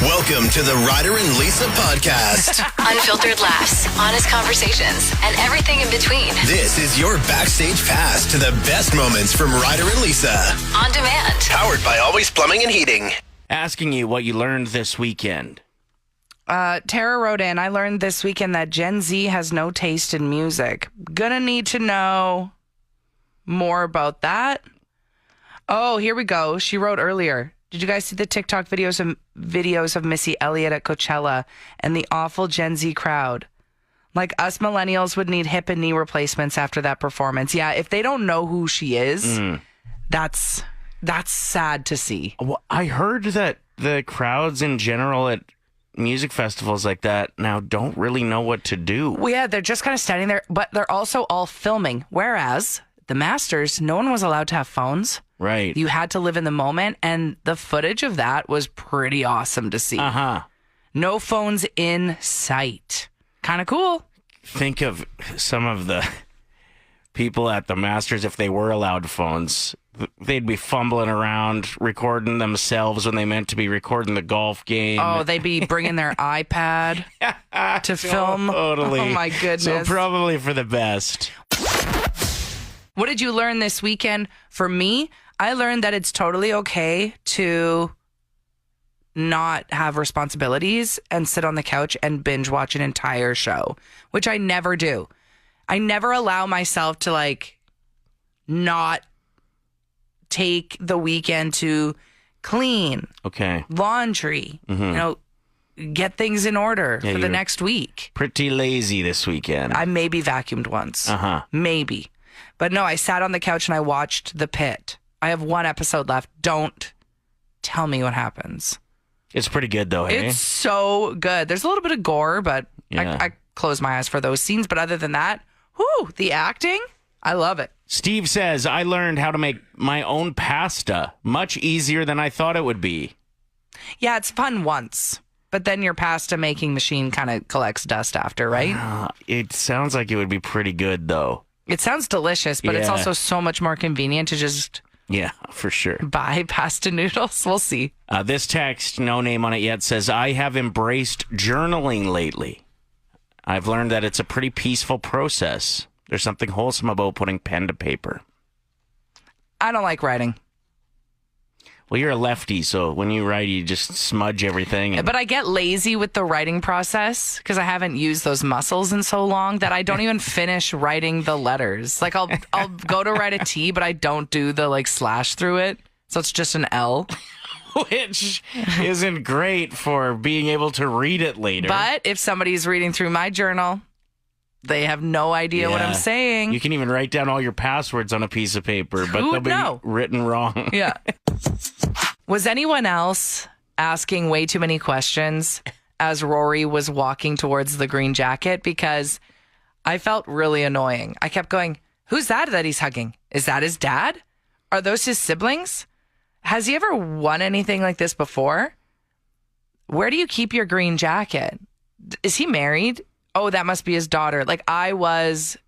Welcome to the Ryder and Lisa podcast. Unfiltered laughs, honest conversations, and everything in between. This is your backstage pass to the best moments from Ryder and Lisa. On demand. Powered by Always Plumbing and Heating. Asking you what you learned this weekend. Tara wrote in, I learned this weekend that Gen Z has no taste in music. Gonna need to know more about that. Oh, here we go. She wrote earlier. Did you guys see the TikTok videos of Missy Elliott at Coachella and the awful Gen Z crowd? Like, us millennials would need hip and knee replacements after that performance. Yeah, if they don't know who she is, that's sad to see. Well, I heard that the crowds in general at music festivals like that now don't really know what to do. Well, yeah, they're just kind of standing there, but they're also all filming. Whereas the Masters, no one was allowed to have phones. Right. You had to live in the moment, and the footage of that was pretty awesome to see. No phones in sight. Kind of cool. Think of some of the people at the Masters, if they were allowed phones, they'd be fumbling around, recording themselves when they meant to be recording the golf game. Oh, they'd be bringing their iPad to film. Totally. Oh, my goodness. So probably for the best. What did you learn this weekend? For me, I learned that it's totally okay to not have responsibilities and sit on the couch and binge watch an entire show, which I never do. I never allow myself to not take the weekend to clean, laundry, get things in order for the next week. Pretty lazy this weekend. I maybe vacuumed once. Maybe. But no, I sat on the couch and I watched The Pit. I have one episode left. Don't tell me what happens. It's pretty good, though, hey? It's so good. There's a little bit of gore, but I close my eyes for those scenes. But other than that, the acting, I love it. Steve says, I learned how to make my own pasta much easier than I thought it would be. Yeah, it's fun once. But then your pasta making machine kind of collects dust after, right? It sounds like it would be pretty good, though. It sounds delicious, but it's also so much more convenient to just... Yeah, for sure. Buy pasta noodles. We'll see. This text, no name on it yet, says, I have embraced journaling lately. I've learned that it's a pretty peaceful process. There's something wholesome about putting pen to paper. I don't like writing. Well, you're a lefty, so when you write, you just smudge everything. But I get lazy with the writing process because I haven't used those muscles in so long that I don't even finish writing the letters. Like, I'll go to write a T, but I don't do the slash through it. So it's just an L. Which isn't great for being able to read it later. But if somebody's reading through my journal, they have no idea what I'm saying. You can even write down all your passwords on a piece of paper, but they'll be written wrong. Yeah. Was anyone else asking way too many questions as Rory was walking towards the green jacket? Because I felt really annoying. I kept going, who's that he's hugging? Is that his dad? Are those his siblings? Has he ever won anything like this before? Where do you keep your green jacket? Is he married? Oh, that must be his daughter. I was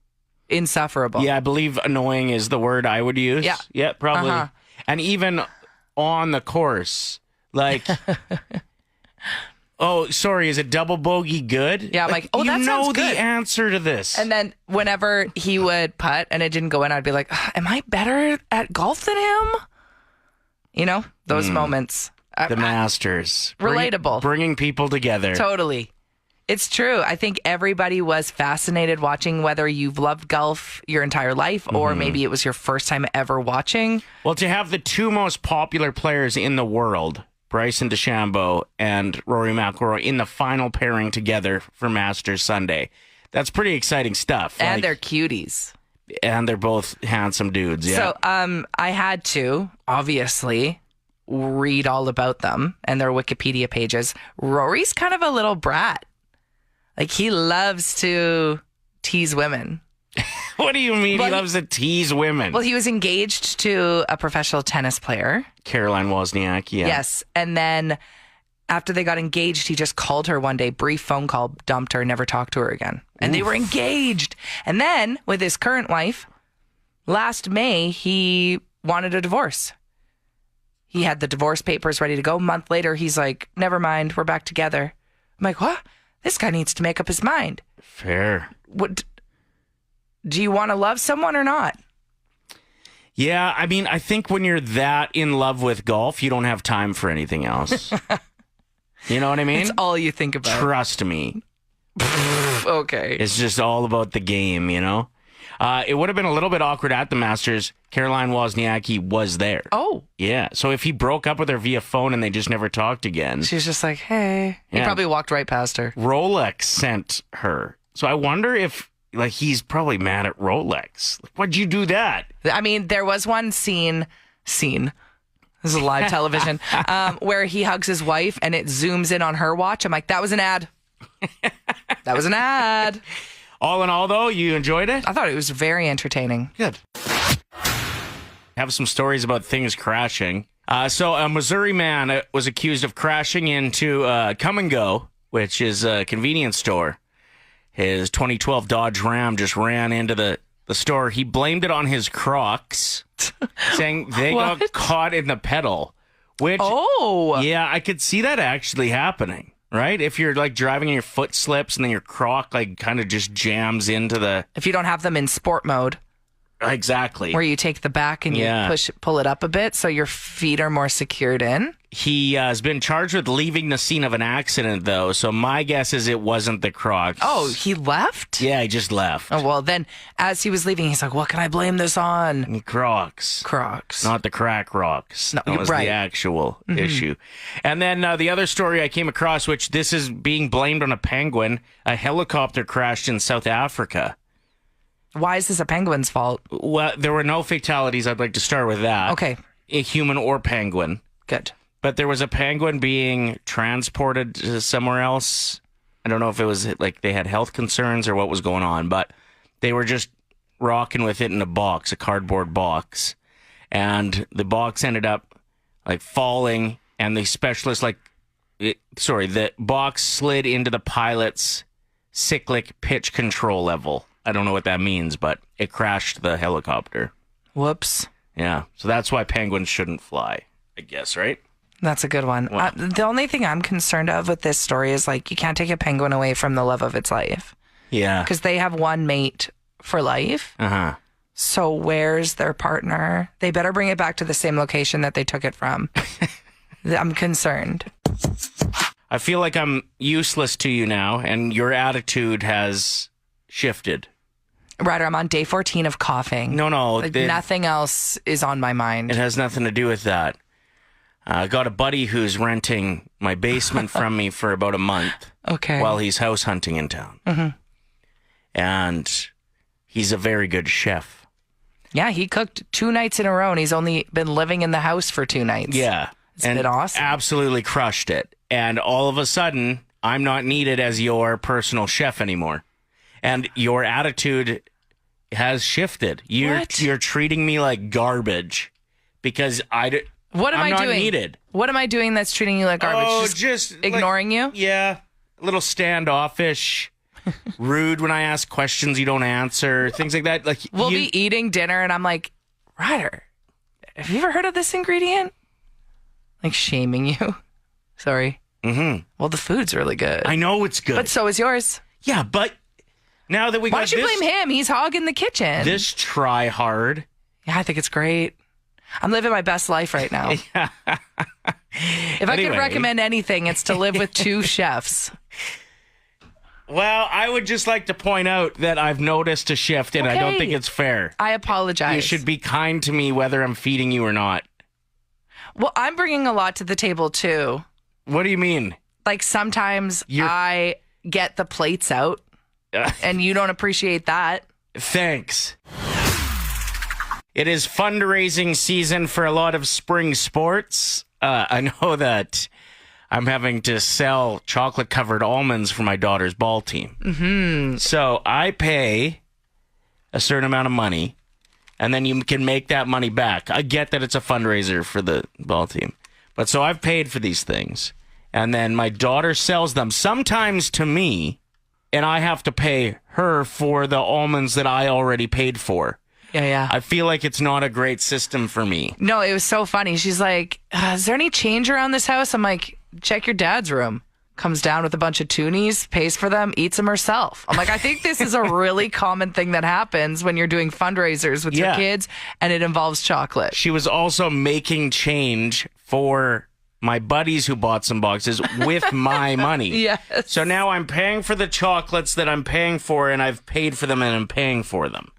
insufferable. Yeah, I believe annoying is the word I would use. Yeah, probably. And even on the course, oh, sorry, is a double bogey good? Yeah, I'm like, oh, that sounds good. You know the answer to this. And then whenever he would putt and it didn't go in, I'd be like, am I better at golf than him? Those moments. The Masters. Relatable. Bringing people together. Totally. It's true. I think everybody was fascinated watching, whether you've loved golf your entire life or maybe it was your first time ever watching. Well, to have the two most popular players in the world, Bryson DeChambeau and Rory McIlroy, in the final pairing together for Masters Sunday, that's pretty exciting stuff. And they're cuties. And they're both handsome dudes, yeah. So I had to, obviously, read all about them and their Wikipedia pages. Rory's kind of a little brat. He loves to tease women. What do you mean he loves to tease women? Well, he was engaged to a professional tennis player. Caroline Wozniak, yeah. Yes. And then after they got engaged, he just called her one day, brief phone call, dumped her, never talked to her again. And they were engaged. And then with his current wife, last May, he wanted a divorce. He had the divorce papers ready to go. A month later, he's like, never mind, we're back together. I'm like, what? This guy needs to make up his mind. Fair. What? Do you want to love someone or not? Yeah, I mean, I think when you're that in love with golf, you don't have time for anything else. You know what I mean? It's all you think about. Trust me. Okay. It's just all about the game, you know? It would have been a little bit awkward at the Masters. Caroline Wozniacki was there. Oh. Yeah. So if he broke up with her via phone and they just never talked again. She's just like, hey. He Yeah. probably walked right past her. Rolex sent her. So I wonder if, like, he's probably mad at Rolex. Like, why'd you do that? I mean, there was one scene. This is live television, where he hugs his wife and it zooms in on her watch. I'm like, that was an ad. That was an ad. All in all, though, you enjoyed it? I thought it was very entertaining. Good. Have some stories about things crashing. So a Missouri man was accused of crashing into Come and Go, which is a convenience store. His 2012 Dodge Ram just ran into the store. He blamed it on his Crocs, saying they got caught in the pedal. Which, yeah, I could see that actually happening, right? If you're like driving and your foot slips and then your Croc like kind of just jams into the... If you don't have them in sport mode. Exactly. Where you take the back and you pull it up a bit so your feet are more secured in. He has been charged with leaving the scene of an accident, though. So my guess is it wasn't the Crocs. Oh, he left? Yeah, he just left. Oh, well, then as he was leaving, he's like, what can I blame this on? Crocs. Crocs. Not the crack rocks. No, that was right. the actual issue. And then the other story I came across, which this is being blamed on a penguin, a helicopter crashed in South Africa. Why is this a penguin's fault? Well, there were no fatalities. I'd like to start with that. Okay. A human or penguin. Good. But there was a penguin being transported to somewhere else. I don't know if it was like they had health concerns or what was going on, but they were just rocking with it in a box, a cardboard box. And the box ended up like falling, and the specialist, the box slid into the pilot's cyclic pitch control level. I don't know what that means, but it crashed the helicopter. Whoops. Yeah. So that's why penguins shouldn't fly, I guess, right? That's a good one. Wow. The only thing I'm concerned of with this story is like you can't take a penguin away from the love of its life. Yeah. Because they have one mate for life. Uh-huh. So where's their partner? They better bring it back to the same location that they took it from. I'm concerned. I feel like I'm useless to you now, and your attitude has shifted. Ryder, I'm on day 14 of coughing. No. Like, nothing else is on my mind. It has nothing to do with that. I got a buddy who's renting my basement from me for about a month. Okay. While he's house hunting in town. Mm-hmm. And he's a very good chef. Yeah, he cooked 2 nights in a row, and he's only been living in the house for 2 nights. Yeah. It's been awesome. Absolutely crushed it. And all of a sudden, I'm not needed as your personal chef anymore. And your attitude has shifted. You're treating me like garbage because I'm not doing? needed. What am I doing that's treating you like garbage? Oh, just ignoring you? Yeah. A little standoffish, rude when I ask questions you don't answer, things like that. Like we'll be eating dinner and I'm like, Ryder, have you ever heard of this ingredient? Like shaming you. Sorry. Mm-hmm. Well, the food's really good. I know it's good. But so is yours. Yeah, but now that we Why got don't you blame him? He's hogging the kitchen. This try hard. Yeah, I think it's great. I'm living my best life right now. If I could recommend anything, it's to live with 2 chefs. Well, I would just like to point out that I've noticed a shift, and I don't think it's fair. I apologize. You should be kind to me whether I'm feeding you or not. Well, I'm bringing a lot to the table, too. What do you mean? Like, sometimes I get the plates out, and you don't appreciate that. Thanks. It is fundraising season for a lot of spring sports. I know that I'm having to sell chocolate-covered almonds for my daughter's ball team. Mm-hmm. So I pay a certain amount of money, and then you can make that money back. I get that it's a fundraiser for the ball team. But so I've paid for these things, and then my daughter sells them, sometimes to me, and I have to pay her for the almonds that I already paid for. Yeah. I feel like it's not a great system for me. No, it was so funny. She's like, is there any change around this house? I'm like, check your dad's room. Comes down with a bunch of toonies, pays for them, eats them herself. I'm like, I think this is a really common thing that happens when you're doing fundraisers with your kids and it involves chocolate. She was also making change for my buddies who bought some boxes with my money. Yes. So now I'm paying for the chocolates that I'm paying for, and I've paid for them and I'm paying for them.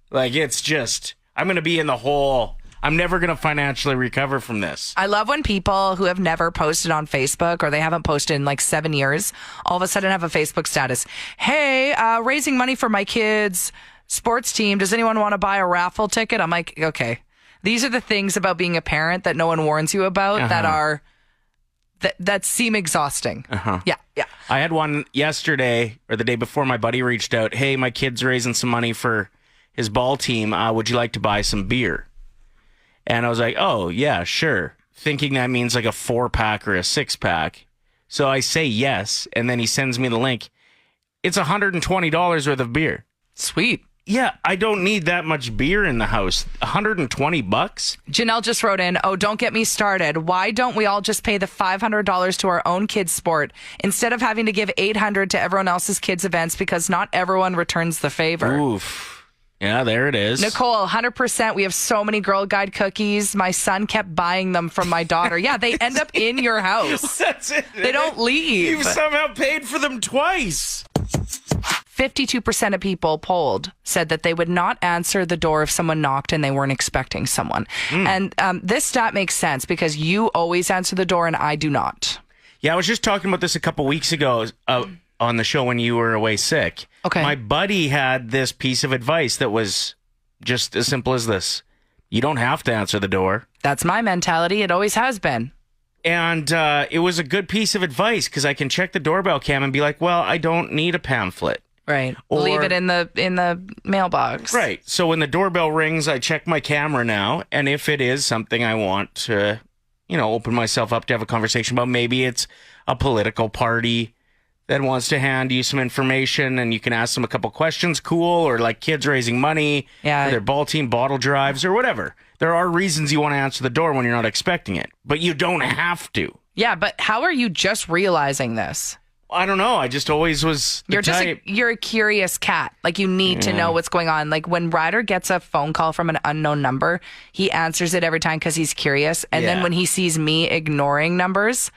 Like, it's just, I'm going to be in the hole. I'm never going to financially recover from this. I love when people who have never posted on Facebook or they haven't posted in like 7 years, all of a sudden have a Facebook status. Hey, raising money for my kids' sports team. Does anyone want to buy a raffle ticket? I'm like, okay. These are the things about being a parent that no one warns you about that seem exhausting. Yeah. I had one yesterday or the day before. My buddy reached out. Hey, my kid's raising some money for his ball team. Would you like to buy some beer? And I was like, oh, yeah, sure. Thinking that means like a 4-pack or a 6-pack. So I say yes, and then he sends me the link. It's $120 worth of beer. Sweet. Yeah, I don't need that much beer in the house. $120? Janelle just wrote in, oh, don't get me started. Why don't we all just pay the $500 to our own kids' sport instead of having to give $800 to everyone else's kids' events because not everyone returns the favor? Oof. Yeah, there it is. Nicole, 100%. We have so many Girl Guide cookies. My son kept buying them from my daughter. Yeah, they end up in your house. That's it. They don't leave. You've somehow paid for them twice. 52% of people polled said that they would not answer the door if someone knocked and they weren't expecting someone. And this stat makes sense because you always answer the door and I do not. Yeah, I was just talking about this a couple weeks ago on the show when you were away sick. Okay. My buddy had this piece of advice that was just as simple as this. You don't have to answer the door. That's my mentality. It always has been. And it was a good piece of advice because I can check the doorbell cam and be like, well, I don't need a pamphlet. Right. Or, leave it in the mailbox. Right. So when the doorbell rings, I check my camera now. And if it is something I want to, open myself up to have a conversation about, maybe it's a political party that wants to hand you some information and you can ask them a couple questions, cool, or like kids raising money for their ball team bottle drives or whatever. There are reasons you want to answer the door when you're not expecting it, but you don't have to. Yeah, but how are you just realizing this? I don't know. I just always was the type. You're a curious cat. Like you need to know what's going on. Like when Ryder gets a phone call from an unknown number, he answers it every time because he's curious. And then when he sees me ignoring numbers,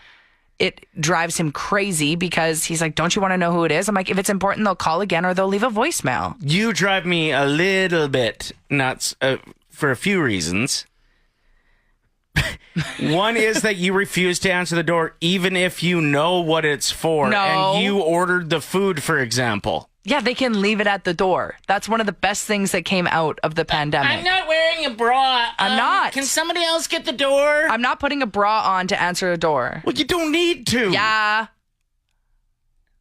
it drives him crazy because he's like, don't you want to know who it is? I'm like, if it's important, they'll call again or they'll leave a voicemail. You drive me a little bit nuts for a few reasons. One is that you refuse to answer the door even if you know what it's for. No. And you ordered the food, for example. Yeah, they can leave it at the door. That's one of the best things that came out of the pandemic. I'm not wearing a bra. I'm not. Can somebody else get the door? I'm not putting a bra on to answer a door. Well, you don't need to. Yeah.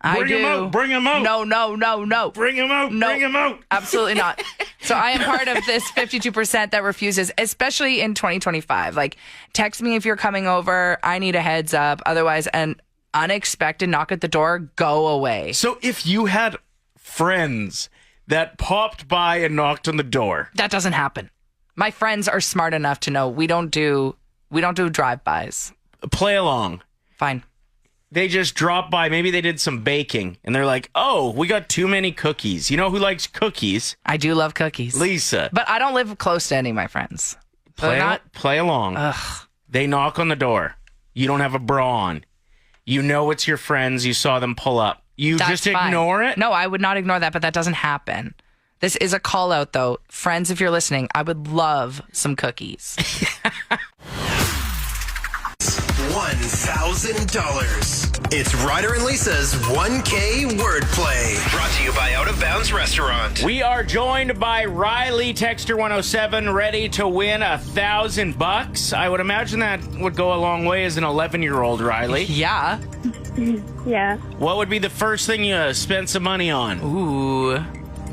I do. Bring him out. No. Bring him out. No. Bring him out. Absolutely not. So I am part of this 52% that refuses, especially in 2025. Like, text me if you're coming over. I need a heads up. Otherwise, an unexpected knock at the door, go away. So if you had friends that popped by and knocked on the door. That doesn't happen. My friends are smart enough to know we don't do drive-bys. Play along. Fine. They just drop by. Maybe they did some baking and they're like, oh, we got too many cookies. You know who likes cookies? I do love cookies. Lisa. But I don't live close to any of my friends. Play along. Ugh. They knock on the door. You don't have a bra on. You know it's your friends. You saw them pull up. That's just ignore it? No, I would not ignore that, but that doesn't happen. This is a call out, though. Friends, if you're listening, I would love some cookies. $1,000. It's Ryder and Lisa's 1K wordplay. Brought to you by Out of Bounds Restaurant. We are joined by Riley, Texter 107, ready to win $1,000. I would imagine that would go a long way as an 11-year-old, Riley. Yeah. Yeah. What would be the first thing you spent some money on? Ooh.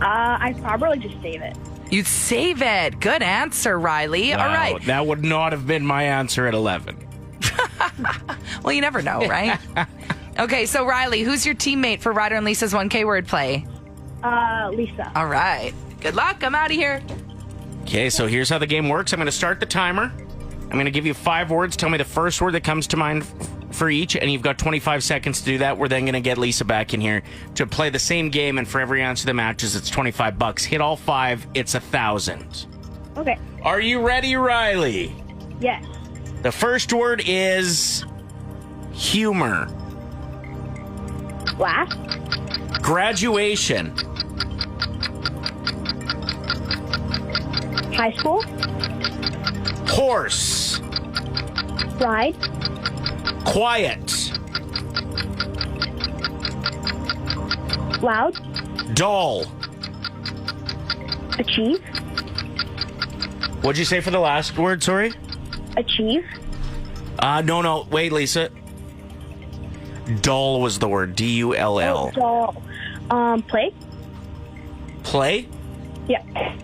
I'd probably just save it. You'd save it. Good answer, Riley. Wow, all right. That would not have been my answer at 11. Well, you never know, right? Okay, so Riley, who's your teammate for Ryder and Lisa's 1K wordplay? Lisa. All right. Good luck. I'm out of here. Okay, so here's how the game works. I'm going to start the timer. I'm going to give you 5 words. Tell me the first word that comes to mind for each, and you've got 25 seconds to do that. We're then going to get Lisa back in here to play the same game, and for every answer that matches, it's $25. Hit all 5, it's 1,000. Okay. Are you ready, Riley? Yes. The first word is humor. Laugh. Graduation. High school. Horse. Ride. Quiet. Loud. Doll. Achieve. What'd you say for the last word, sorry? Achieve. No. Wait, Lisa. Dull was the word. D-U-L-L. Doll. Play. Play? Yeah.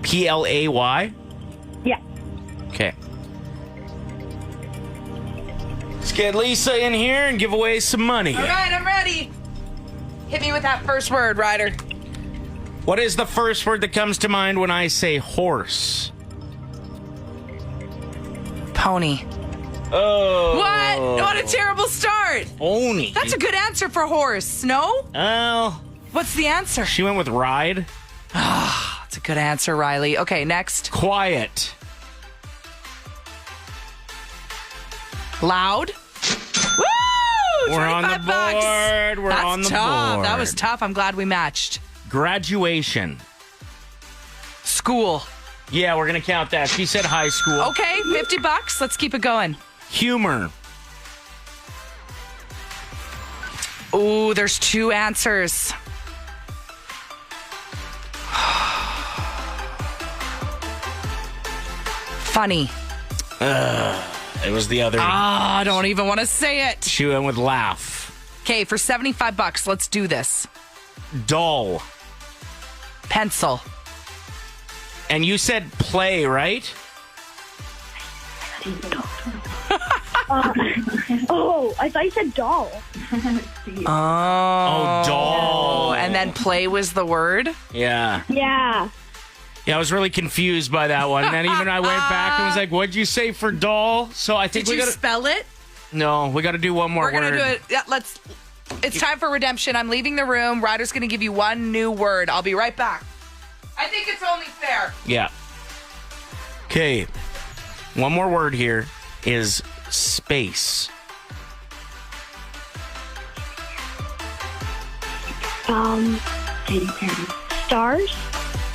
P-L-A-Y? Yeah. Okay. Let's get Lisa in here and give away some money. All right, I'm ready. Hit me with that first word, Ryder. What is the first word that comes to mind when I say horse? Pony. Oh. What? What a terrible start. Pony. That's a good answer for horse. No? Well, What's the answer? she went with ride. That's a good answer, Riley. Okay, next. Quiet. Loud. Woo! We're on the $25. board. We're That's on the tough. board. That was tough. I'm glad we matched. Graduation. School. Yeah, we're going to count that. She said high school. Okay, $50. Let's keep it going. Humor. Ooh, there's 2 answers. Funny. It was the other. I don't even want to say it. She went with laugh. Okay, for $75, let's do this. Doll. Pencil. And you said play, right? Oh, I thought you said doll. Oh, doll. And then play was the word. Yeah. Yeah. Yeah, I was really confused by that one. And then even I went back and was like, what'd you say for doll? So I think Did we you gotta... spell it? No, we got to do one more We're word. going to do it. Yeah, let's. It's time for redemption. I'm leaving the room. Ryder's going to give you one new word. I'll be right back. I think it's only fair. Yeah. Okay. One more word here is space. Stars.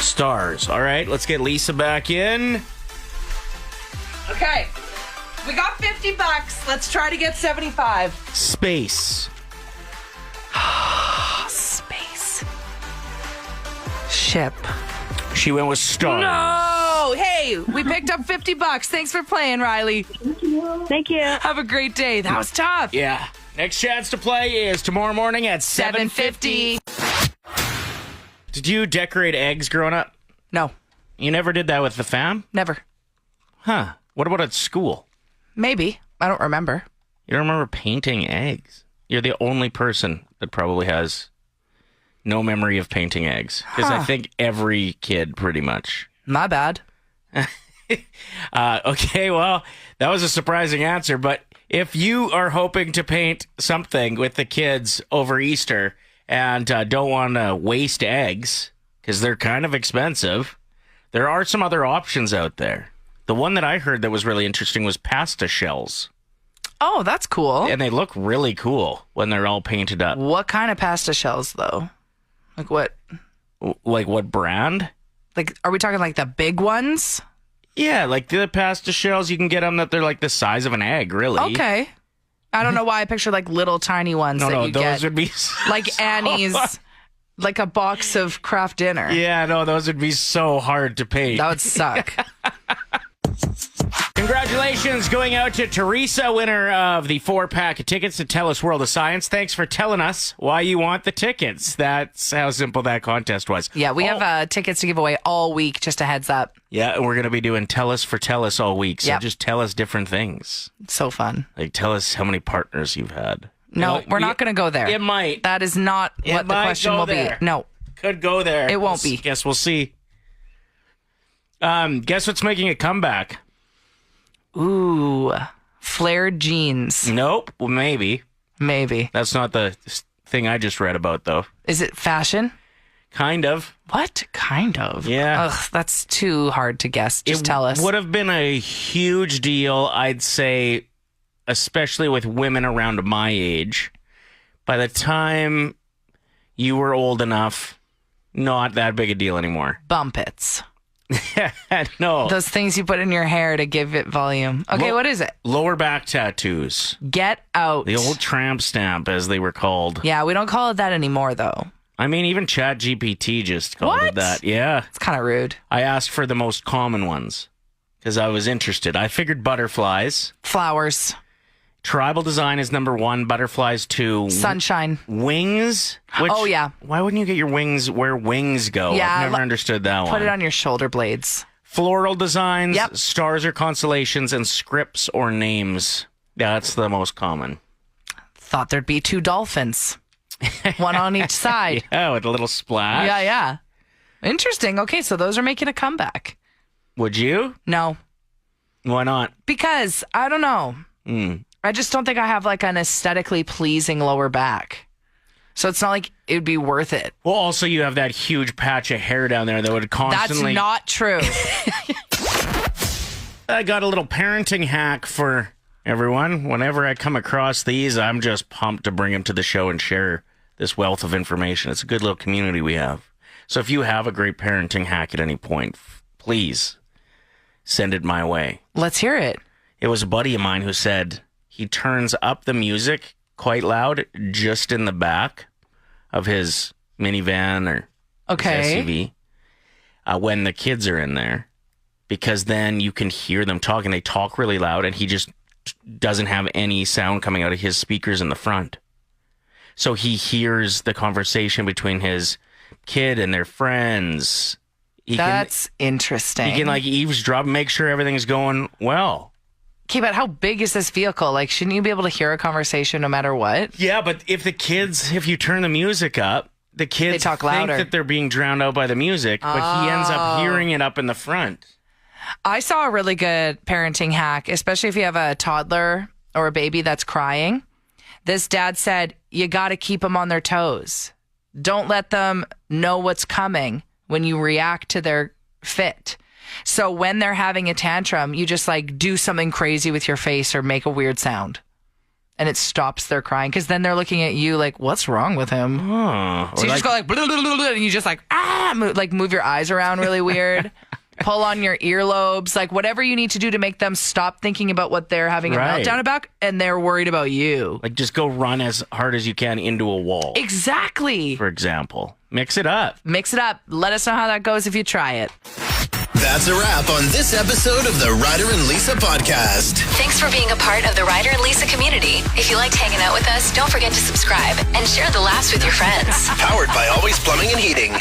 Stars. All right, let's get Lisa back in. Okay. We got $50. Let's try to get 75. Space. Space. Ship. She went with stars. No! Hey, we picked up $50. Thanks for playing, Riley. Thank you. Have a great day. That was tough. Yeah. Next chance to play is tomorrow morning at 7:50. Did you decorate eggs growing up? No, You never did that with the fam? never. Huh. What about at school? Maybe. I don't remember. You don't remember painting eggs? You're the only person that probably has no memory of painting eggs. Because I think every kid pretty much. My bad. Okay, well, that was a surprising answer. But if you are hoping to paint something with the kids over Easter and don't want to waste eggs, because they're kind of expensive, there are some other options out there. The one that I heard that was really interesting was pasta shells. Oh, that's cool. And they look really cool when they're all painted up. What kind of pasta shells, though? Like what? Like what brand? Like, are we talking like the big ones? Yeah, like the pasta shells, you can get them that they're like the size of an egg, really. Okay. I don't know why I picture like little tiny ones that No, you those get. would be Like Annie's, like a box of Kraft dinner. Yeah, no, those would be so hard to paint. That would suck. Congratulations going out to Teresa, winner of the 4-pack of tickets to Tell Us World of Science. Thanks for telling us why you want the tickets. That's how simple that contest was. Yeah, we have tickets to give away all week, just a heads up. Yeah, and we're going to be doing Tell Us for Tell Us all week. So Yep. just tell us different things. So fun. Like, tell us how many partners you've had. No, You know, we're not going to go there. It might. That is not It what the might question go will there. be. No. Could go there. It won't be. Guess we'll see. Guess what's making a comeback? Ooh, flared jeans. Nope. Well, maybe. Maybe. That's not the thing I just read about, though. Is it fashion? Kind of. What? Kind of. Yeah. Ugh, that's too hard to guess. Just tell us. It would have been a huge deal, I'd say, especially with women around my age. By the time you were old enough, not that big a deal anymore. Bumpets. No. Those things you put in your hair to give it volume. Okay, what is it? Lower back tattoos. Get out. The old tramp stamp, as they were called. Yeah, we don't call it that anymore, though. I mean, even ChatGPT just called it that. Yeah. It's kind of rude. I asked for the most common ones because I was interested. I figured butterflies. Flowers. Tribal design is number 1. Butterflies 2. Sunshine. Wings. Which, Oh, yeah. Why wouldn't you get your wings where wings go? Yeah, I've never understood that one. Put it on your shoulder blades. Floral designs, Yep. stars or constellations, and scripts or names. Yeah, that's the most common. Thought there'd be 2 dolphins. One on each side. Yeah, with a little splash. Yeah. Interesting. Okay, so those are making a comeback. Would you? No, Why not? because I don't know. I just don't think I have like an aesthetically pleasing lower back. So it's not like it'd be worth it. Well, also you have that huge patch of hair down there that would constantly... That's not true. I got a little parenting hack for everyone. Whenever I come across these, I'm just pumped to bring them to the show and share this wealth of information. It's a good little community we have. So if you have a great parenting hack at any point, please send it my way. Let's hear it. It was a buddy of mine who said he turns up the music quite loud just in the back of his minivan or Okay. his SUV when the kids are in there, because then you can hear them talking. They talk really loud, and he just doesn't have any sound coming out of his speakers in the front. So he hears the conversation between his kid and their friends. That's interesting. He can like eavesdrop, make sure everything's going well. Okay, but how big is this vehicle? Like, shouldn't you be able to hear a conversation no matter what? Yeah, but if you turn the music up, the kids They talk think louder. that they're being drowned out by the music, but he ends up hearing it up in the front. I saw a really good parenting hack, especially if you have a toddler or a baby that's crying. This dad said, you got to keep them on their toes. Don't let them know what's coming when you react to their fit. So when they're having a tantrum, you just like do something crazy with your face or make a weird sound. And it stops their crying, because then they're looking at you like, what's wrong with him? Oh, So you just go like, blah, blah, blah, blah, and you just like, move your eyes around really weird. Pull on your earlobes, like whatever you need to do to make them stop thinking about what they're having a Right. meltdown about, and they're worried about you. like just go run as hard as you can into a wall, Exactly. for example. Mix it up. Mix it up. Let us know how that goes if you try it. That's a wrap on this episode of the Ryder and Lisa podcast. Thanks for being a part of the Ryder and Lisa community. If you liked hanging out with us, don't forget to subscribe and share the laughs with your friends. Powered by Always Plumbing and Heating.